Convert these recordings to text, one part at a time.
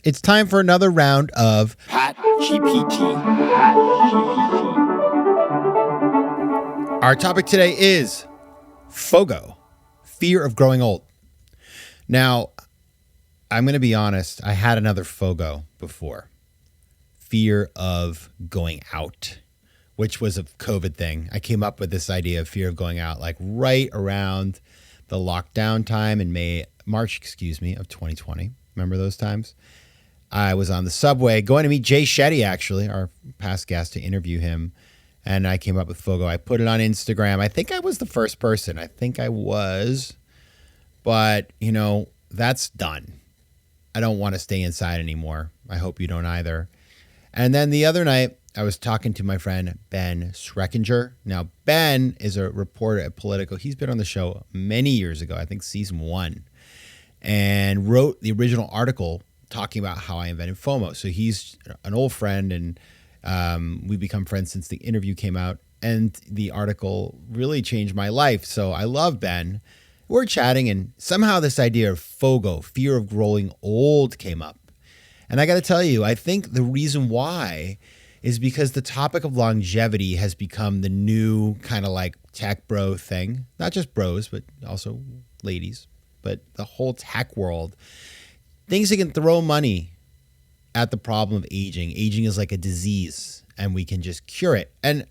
It's time for another round of PatGPT. Our topic today is FOGO, fear of growing old. Now, I'm going to be honest, I had another FOGO before. Fear of going out, which was a COVID thing. I came up with this idea of fear of going out like right around the lockdown time in March of 2020. Remember those times? I was on the subway going to meet Jay Shetty, actually, our past guest, to interview him. And I came up with FOGO. I put it on Instagram. I think I was the first person. I think I was. But, that's done. I don't want to stay inside anymore. I hope you don't either. And then the other night, I was talking to my friend Ben Schreckinger. Now, Ben is a reporter at Politico. He's been on the show many years ago, I think season 1, and wrote the original article talking about how I invented FOMO. So he's an old friend, and we've become friends since the interview came out. And the article really changed my life. So I love Ben. We're chatting, and somehow this idea of FOGO, fear of growing old, came up. And I got to tell you, I think the reason why is because the topic of longevity has become the new kind of like tech bro thing. Not just bros, but also ladies, but the whole tech world. Things that can throw money at the problem of aging. Aging is like a disease, and we can just cure it. And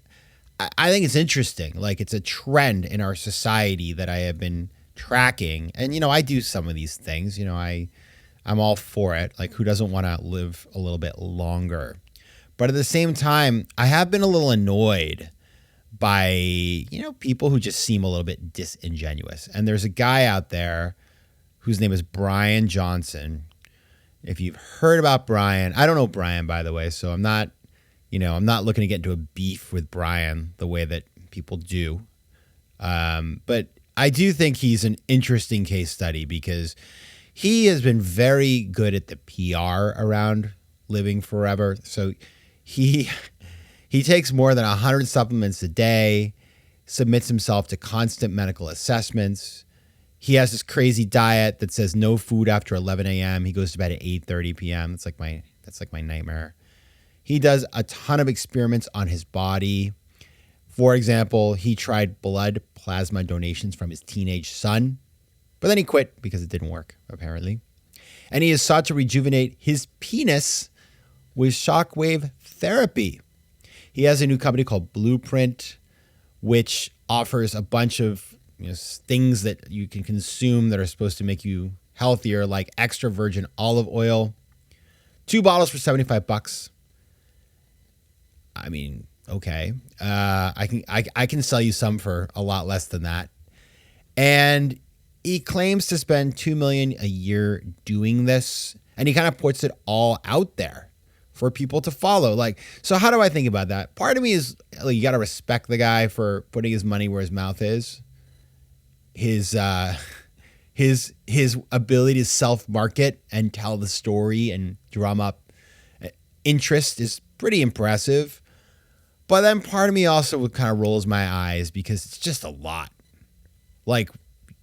I think it's interesting. Like, it's a trend in our society that I have been tracking. And, I do some of these things. I'm all for it. Like, who doesn't want to live a little bit longer? But at the same time, I have been a little annoyed by, people who just seem a little bit disingenuous. And there's a guy out there whose name is Brian Johnson. If you've heard about Brian, I don't know Brian, by the way, so I'm not looking to get into a beef with Brian the way that people do. But I do think he's an interesting case study because he has been very good at the PR around living forever. So he takes more than 100 supplements a day, submits himself to constant medical assessments. He has this crazy diet that says no food after 11 a.m. He goes to bed at 8:30 p.m. That's like my nightmare. He does a ton of experiments on his body. For example, he tried blood plasma donations from his teenage son, but then he quit because it didn't work, apparently. And he has sought to rejuvenate his penis with shockwave therapy. He has a new company called Blueprint, which offers a bunch of things that you can consume that are supposed to make you healthier, like extra virgin olive oil. 2 bottles for $75. I mean, okay. I can sell you some for a lot less than that. And he claims to spend $2 million a year doing this, and he kind of puts it all out there for people to follow. Like, so how do I think about that? Part of me is, you got to respect the guy for putting his money where his mouth is. His ability to self-market and tell the story and drum up interest is pretty impressive. But then part of me also kind of rolls my eyes because it's just a lot. Like,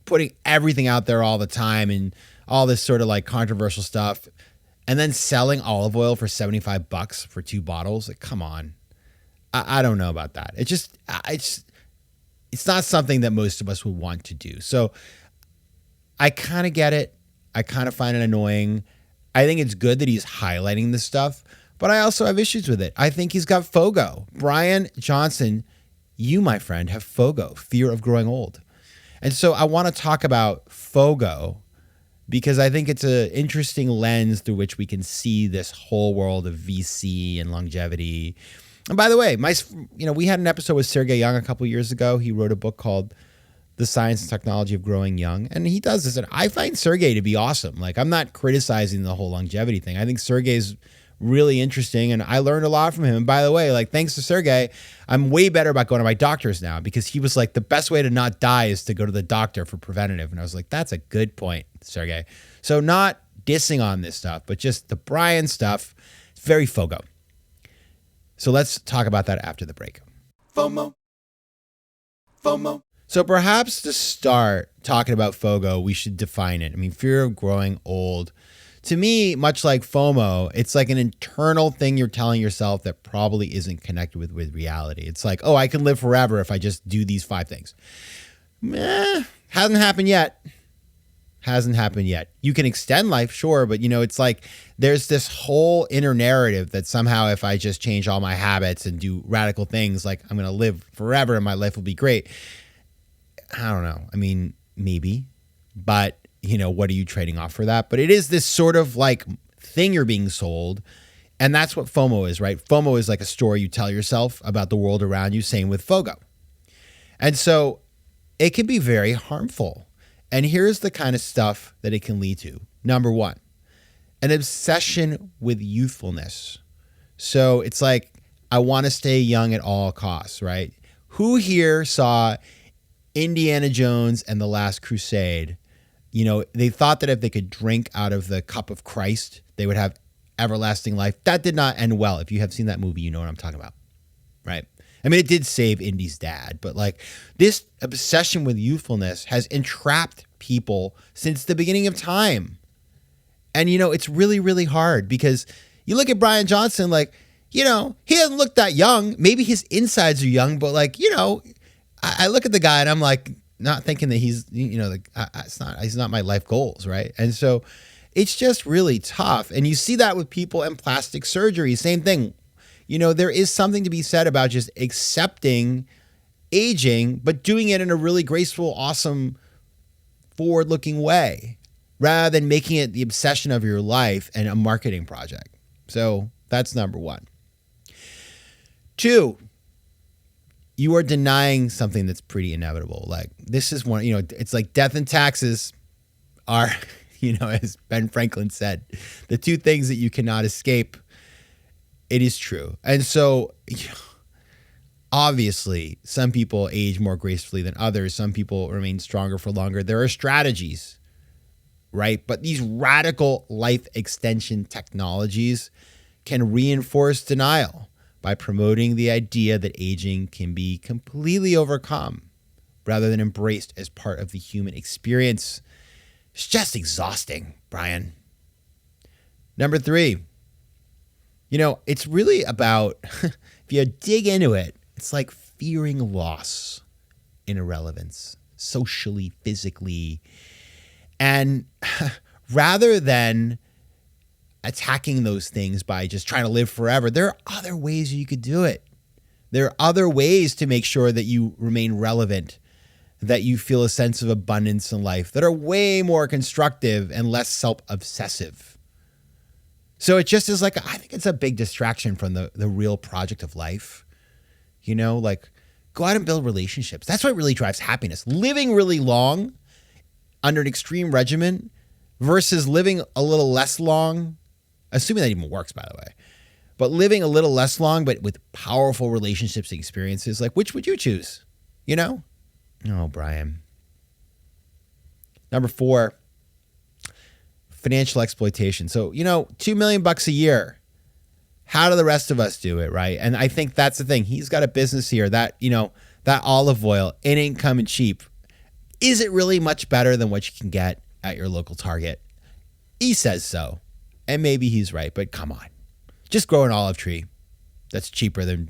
putting everything out there all the time and all this sort of like controversial stuff, and then selling olive oil for $75 for 2 bottles. Like, come on. I don't know about that. It's not something that most of us would want to do. So I kind of get it. I kind of find it annoying. I think it's good that he's highlighting this stuff, but I also have issues with it. I think he's got FOGO. Brian Johnson, you, my friend, have FOGO, fear of growing old. And so I want to talk about FOGO because I think it's an interesting lens through which we can see this whole world of VC and longevity. And by the way, we had an episode with Sergey Young a couple years ago. He wrote a book called The Science and Technology of Growing Young. And he does this. And I find Sergey to be awesome. Like, I'm not criticizing the whole longevity thing. I think Sergey's really interesting, and I learned a lot from him. And by the way, like, thanks to Sergey, I'm way better about going to my doctors now, because he was like, the best way to not die is to go to the doctor for preventative. And I was like, that's a good point, Sergey. So not dissing on this stuff, but just the Brian stuff, it's very FOGO. So let's talk about that after the break. FOMO. So perhaps to start talking about FOGO, we should define it. I mean, fear of growing old. to me, much like FOMO, it's like an internal thing you're telling yourself that probably isn't connected with reality. It's like, oh, I can live forever if I just do these 5 things. Hasn't happened yet. Hasn't happened yet. You can extend life, sure, but it's like there's this whole inner narrative that somehow if I just change all my habits and do radical things, like I'm going to live forever and my life will be great. I don't know. I mean, maybe, but what are you trading off for that? But it is this sort of like thing you're being sold. And that's what FOMO is, right? FOMO is like a story you tell yourself about the world around you, same with FOGO. And so it can be very harmful. And here's the kind of stuff that it can lead to. Number 1, an obsession with youthfulness. So it's like, I want to stay young at all costs, right? Who here saw Indiana Jones and the Last Crusade? They thought that if they could drink out of the cup of Christ, they would have everlasting life. That did not end well. If you have seen that movie, you know what I'm talking about, right? I mean, it did save Indy's dad, but like this obsession with youthfulness has entrapped people since the beginning of time. And, it's really, really hard because you look at Brian Johnson, like, he doesn't look that young. Maybe his insides are young, but like, I look at the guy and I'm like, not thinking that he's, he's not my life goals, right? And so it's just really tough. And you see that with people in plastic surgery, same thing. There is something to be said about just accepting aging, but doing it in a really graceful, awesome, forward-looking way, rather than making it the obsession of your life and a marketing project. So that's number 1. 2, you are denying something that's pretty inevitable. Like this is one, it's like death and taxes are, as Ben Franklin said, the 2 things that you cannot escape. It is true. And so obviously some people age more gracefully than others. Some people remain stronger for longer. There are strategies, right? But these radical life extension technologies can reinforce denial by promoting the idea that aging can be completely overcome rather than embraced as part of the human experience. It's just exhausting, Brian. Number 3, it's really about, if you dig into it, it's like fearing loss in irrelevance, socially, physically. And rather than attacking those things by just trying to live forever, there are other ways you could do it. There are other ways to make sure that you remain relevant, that you feel a sense of abundance in life, that are way more constructive and less self-obsessive. So it just is like, I think it's a big distraction from the real project of life. Like go out and build relationships. That's what really drives happiness. Living really long under an extreme regimen versus living a little less long, assuming that even works, by the way, but living a little less long, but with powerful relationships and experiences, like which would you choose? Oh, Brian. Number 4, financial exploitation. So, $2 million a year. How do the rest of us do it, right? And I think that's the thing. He's got a business here that, that olive oil, it ain't coming cheap. Is it really much better than what you can get at your local Target? He says so. And maybe he's right, but come on. Just grow an olive tree. That's cheaper than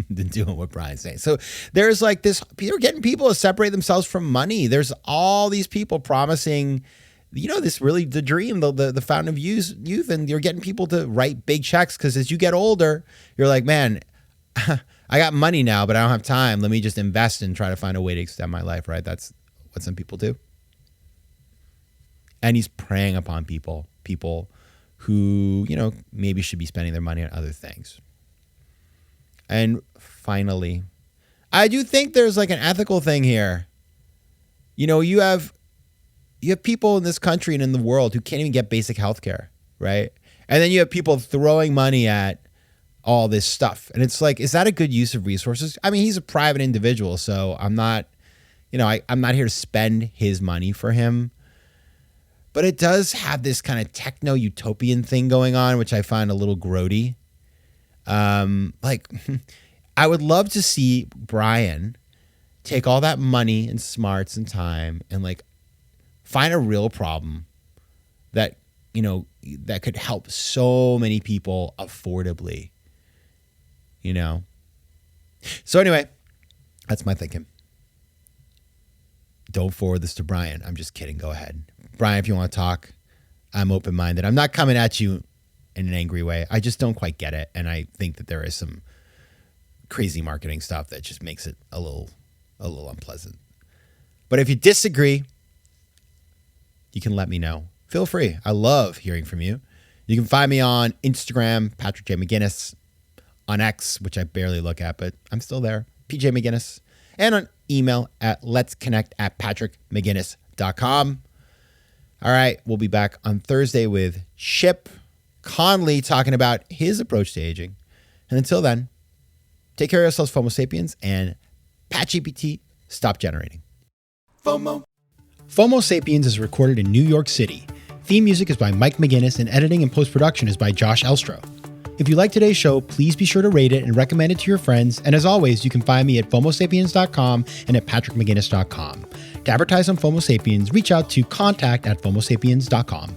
doing what Brian's saying. So there's like this, you're getting people to separate themselves from money. There's all these people promising, this really the dream, the fountain of youth, and you're getting people to write big checks because as you get older, you're like, man, I got money now, but I don't have time. Let me just invest and try to find a way to extend my life, right? That's what some people do. And he's preying upon people who, maybe should be spending their money on other things. And finally, I do think there's like an ethical thing here. You have people in this country and in the world who can't even get basic health care, right? And then you have people throwing money at all this stuff. And it's like, is that a good use of resources? I mean, he's a private individual, so I'm not, I'm not here to spend his money for him. But it does have this kind of techno-utopian thing going on, which I find a little grody. I would love to see Brian take all that money and smarts and time and like find a real problem that that could help so many people affordably, So anyway, that's my thinking. Don't forward this to Brian. I'm just kidding. Go ahead. Brian, if you want to talk, I'm open-minded. I'm not coming at you in an angry way. I just don't quite get it. And I think that there is some crazy marketing stuff that just makes it a little unpleasant. But if you disagree, you can let me know. Feel free. I love hearing from you. You can find me on Instagram, Patrick J. McGinnis, on X, which I barely look at, but I'm still there, PJ McGinnis, and on email at letsconnect@patrickmcginnis.com. All right, we'll be back on Thursday with Chip Conley talking about his approach to aging. And until then, take care of yourselves, FOMO Sapiens, and PatGPT, stop generating. FOMO. FOMO Sapiens is recorded in New York City. Theme music is by Mike McGinnis, and editing and post-production is by Josh Elstro. If you like today's show, please be sure to rate it and recommend it to your friends. And as always, you can find me at FOMOSapiens.com and at PatrickMcGinnis.com. To advertise on FOMO Sapiens, reach out to contact@FOMOSapiens.com.